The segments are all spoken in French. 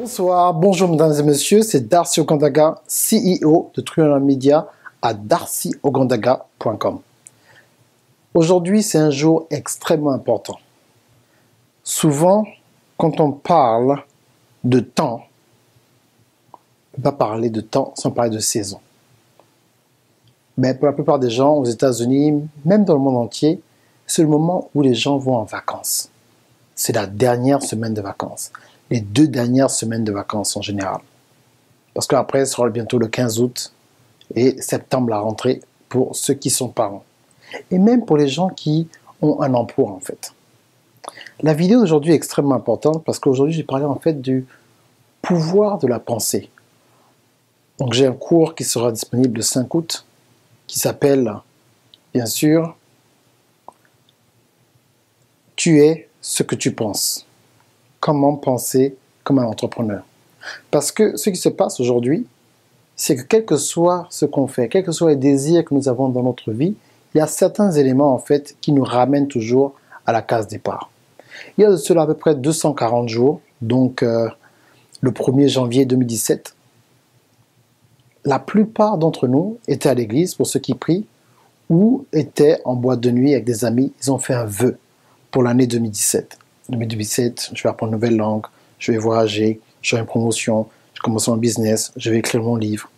Bonsoir, bonjour mesdames et messieurs, c'est Darcy Ogandaga, CEO de Truana Media à darcyogandaga.com. Aujourd'hui, c'est un jour extrêmement important. Souvent, quand on parle de temps, on ne peut pas parler de temps sans parler de saison. Mais pour la plupart des gens, aux États-Unis, même dans le monde entier, c'est le moment où les gens vont en vacances. C'est la dernière semaine de vacances. Les 2 dernières semaines de vacances en général. Parce qu'après, ce sera bientôt le 15 août et septembre la rentrée pour ceux qui sont parents. Et même pour les gens qui ont un emploi en fait. La vidéo d'aujourd'hui est extrêmement importante parce qu'aujourd'hui, j'ai parlé en fait du pouvoir de la pensée. Donc j'ai un cours qui sera disponible le 5 août qui s'appelle, bien sûr, « Tu es ce que tu penses ». Comment penser comme un entrepreneur. Parce que ce qui se passe aujourd'hui, c'est que quel que soit ce qu'on fait, quels que soient les désirs que nous avons dans notre vie, il y a certains éléments en fait qui nous ramènent toujours à la case départ. Il y a de cela à peu près 240 jours, donc le 1er janvier 2017, la plupart d'entre nous étaient à l'église pour ceux qui prient ou étaient en boîte de nuit avec des amis. Ils ont fait un vœu pour l'année 2017. 2017, je vais apprendre une nouvelle langue, je vais voyager, j'aurai une promotion, je commence mon business, je vais écrire mon livre.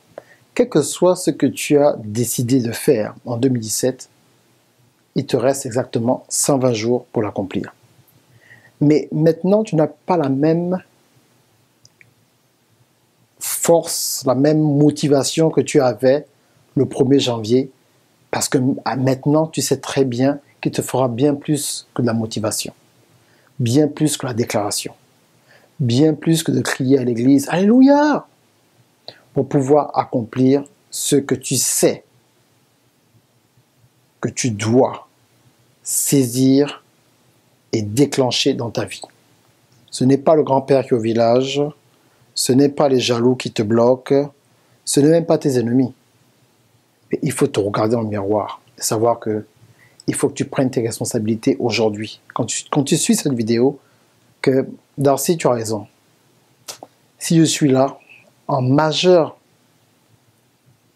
Quel que soit ce que tu as décidé de faire en 2017, il te reste exactement 120 jours pour l'accomplir. Mais maintenant, tu n'as pas la même force, la même motivation que tu avais le 1er janvier, parce que maintenant, tu sais très bien qu'il te fera bien plus que de la motivation. Bien plus que la déclaration, bien plus que de crier à l'église « Alléluia » pour pouvoir accomplir ce que tu sais que tu dois saisir et déclencher dans ta vie. Ce n'est pas le grand-père qui est au village, ce n'est pas les jaloux qui te bloquent, ce n'est même pas tes ennemis. Mais il faut te regarder dans le miroir et savoir que il faut que tu prennes tes responsabilités aujourd'hui. Quand tu suis cette vidéo, que Darcy, tu as raison. Si je suis là, en majeure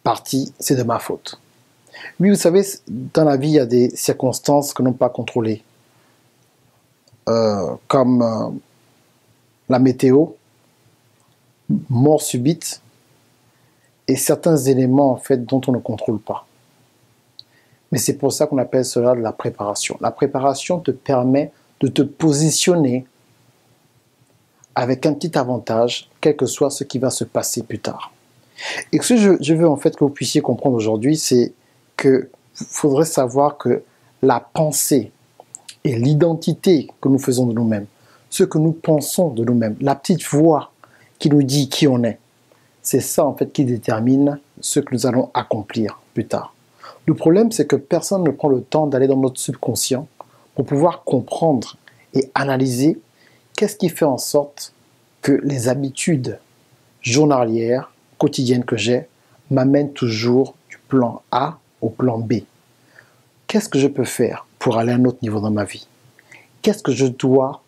partie, c'est de ma faute. Oui, vous savez, dans la vie, il y a des circonstances que l'on ne peut pas contrôler. Comme la météo, mort subite, et certains éléments en fait, dont on ne contrôle pas. Mais c'est pour ça qu'on appelle cela de la préparation. La préparation te permet de te positionner avec un petit avantage, quel que soit ce qui va se passer plus tard. Et ce que je veux en fait que vous puissiez comprendre aujourd'hui, c'est qu'il faudrait savoir que la pensée et l'identité que nous faisons de nous-mêmes, ce que nous pensons de nous-mêmes, la petite voix qui nous dit qui on est, c'est ça en fait qui détermine ce que nous allons accomplir plus tard. Le problème, c'est que personne ne prend le temps d'aller dans notre subconscient pour pouvoir comprendre et analyser qu'est-ce qui fait en sorte que les habitudes journalières, quotidiennes que j'ai, m'amènent toujours du plan A au plan B. Qu'est-ce que je peux faire pour aller à un autre niveau dans ma vie? Qu'est-ce que je dois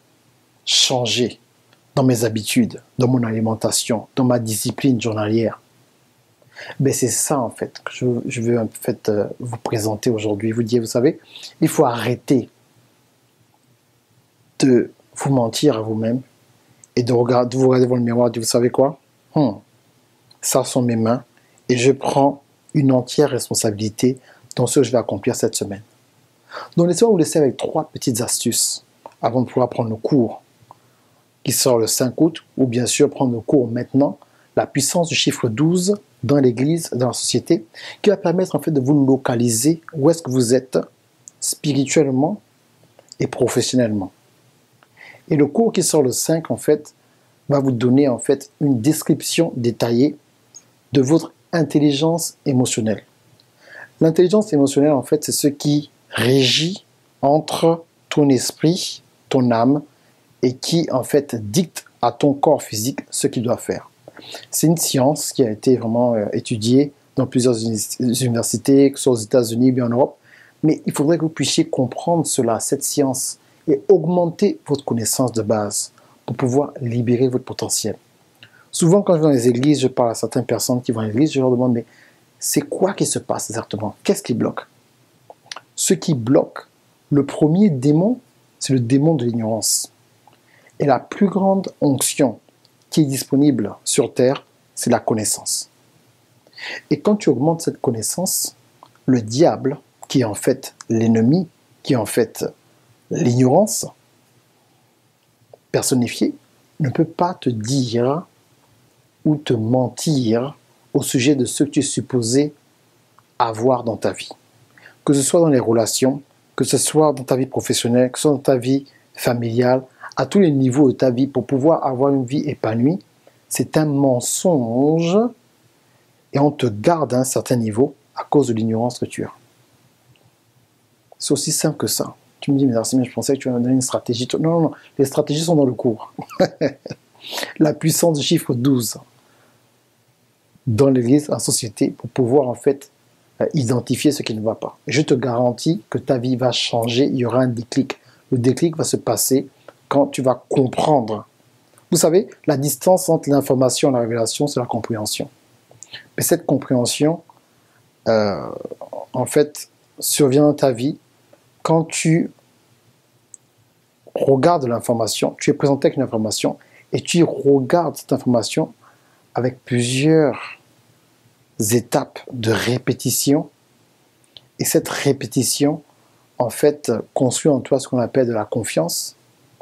changer dans mes habitudes, dans mon alimentation, dans ma discipline journalière? Ben c'est ça en fait que je veux en fait vous présenter aujourd'hui. Vous dire, vous savez, il faut arrêter de vous mentir à vous-même et de vous regarder devant le miroir et de dire, vous savez quoi, ça sont mes mains et je prends une entière responsabilité dans ce que je vais accomplir cette semaine. Donc laissez-moi vous laisser avec 3 petites astuces avant de pouvoir prendre le cours qui sort le 5 août ou bien sûr prendre le cours maintenant, la puissance du chiffre 12 dans l'église, dans la société, qui va permettre en fait de vous localiser où est-ce que vous êtes spirituellement et professionnellement. Et le cours qui sort le 5 en fait va vous donner en fait une description détaillée de votre intelligence émotionnelle. L'intelligence émotionnelle en fait c'est ce qui régit entre ton esprit, ton âme et qui en fait dicte à ton corps physique ce qu'il doit faire. C'est une science qui a été vraiment étudiée dans plusieurs universités, que ce soit aux États-Unis ou bien en Europe, mais il faudrait que vous puissiez comprendre cela, cette science, et augmenter votre connaissance de base pour pouvoir libérer votre potentiel. Souvent, quand je vais dans les églises, je parle à certaines personnes qui vont à l'église, je leur demande, mais c'est quoi qui se passe exactement? Qu'est-ce qui bloque? Ce qui bloque, le premier démon, c'est le démon de l'ignorance. Et la plus grande onction qui est disponible sur terre, c'est la connaissance. Et quand tu augmentes cette connaissance, le diable, qui est en fait l'ennemi, qui est en fait l'ignorance personnifiée, ne peut pas te dire ou te mentir au sujet de ce que tu es supposé avoir dans ta vie. Que ce soit dans les relations, que ce soit dans ta vie professionnelle, que ce soit dans ta vie familiale, à tous les niveaux de ta vie, pour pouvoir avoir une vie épanouie, c'est un mensonge et on te garde à un certain niveau à cause de l'ignorance que tu as. C'est aussi simple que ça. Tu me dis, mais Darcy, je pensais que tu allais me donner une stratégie. Non, non, non, les stratégies sont dans le cours. La puissance du chiffre 12 dans l'église, en société, pour pouvoir en fait identifier ce qui ne va pas. Et je te garantis que ta vie va changer, il y aura un déclic. Le déclic va se passer quand tu vas comprendre. Vous savez, la distance entre l'information et la révélation, c'est la compréhension. Mais cette compréhension, en fait, survient dans ta vie quand tu regardes l'information, tu es présenté avec une information et tu regardes cette information avec plusieurs étapes de répétition. Et cette répétition, en fait, construit en toi ce qu'on appelle de la confiance,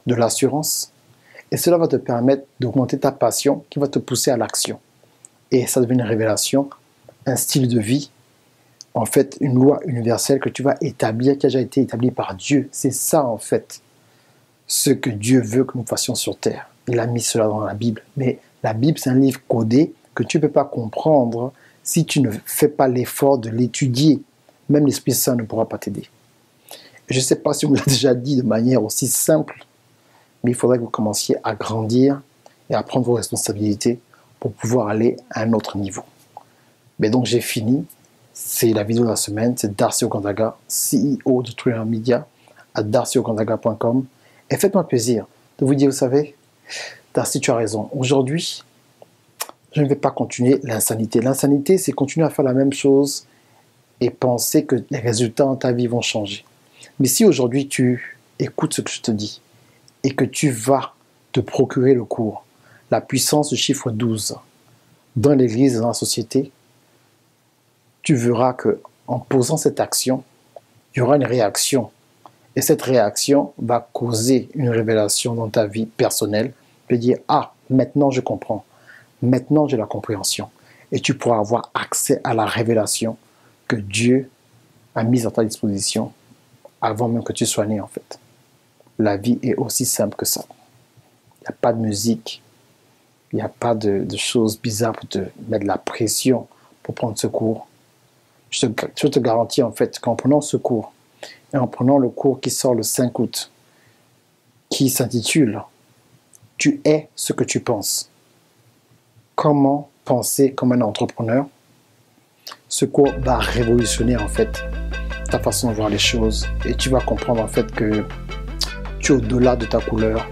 de l'assurance. Et cela va te permettre d'augmenter ta passion qui va te pousser à l'action. Et ça devient une révélation, un style de vie, en fait, une loi universelle que tu vas établir, qui a déjà été établie par Dieu. C'est ça, en fait, ce que Dieu veut que nous fassions sur terre. Il a mis cela dans la Bible. Mais la Bible, c'est un livre codé que tu ne peux pas comprendre si tu ne fais pas l'effort de l'étudier. Même l'Esprit Saint ne pourra pas t'aider. Je ne sais pas si on me l'a déjà dit de manière aussi simple, mais il faudrait que vous commenciez à grandir et à prendre vos responsabilités pour pouvoir aller à un autre niveau. Mais donc j'ai fini. C'est la vidéo de la semaine. C'est Darcy Okandaga, CEO de Thriller Media, à darcyokandaga.com. Et faites-moi plaisir de vous dire, vous savez, Darcy, tu as raison. Aujourd'hui, je ne vais pas continuer l'insanité. L'insanité, c'est continuer à faire la même chose et penser que les résultats dans ta vie vont changer. Mais si aujourd'hui tu écoutes ce que je te dis et que tu vas te procurer le cours, la puissance du chiffre 12 dans l'église et dans la société, tu verras que en posant cette action, il y aura une réaction. Et cette réaction va causer une révélation dans ta vie personnelle. Tu vas dire, ah, maintenant je comprends. Maintenant j'ai la compréhension. Et tu pourras avoir accès à la révélation que Dieu a mise à ta disposition avant même que tu sois né en fait. La vie est aussi simple que ça. Il n'y a pas de musique. Il n'y a pas de choses bizarres pour te mettre de la pression pour prendre ce cours. Je te garantis en fait qu'en prenant ce cours et en prenant le cours qui sort le 5 août, qui s'intitule « Tu es ce que tu penses ». Comment penser comme un entrepreneur? Ce cours va révolutionner en fait ta façon de voir les choses et tu vas comprendre en fait que tu es au-delà de ta couleur,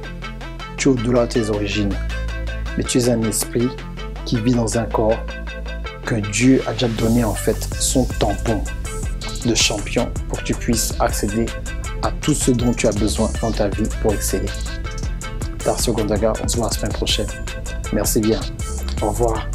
tu es au-delà de tes origines, mais tu es un esprit qui vit dans un corps que Dieu a déjà donné en fait son tampon de champion pour que tu puisses accéder à tout ce dont tu as besoin dans ta vie pour exceller. Darcy Okandaga, on se voit la semaine prochaine. Merci bien. Au revoir.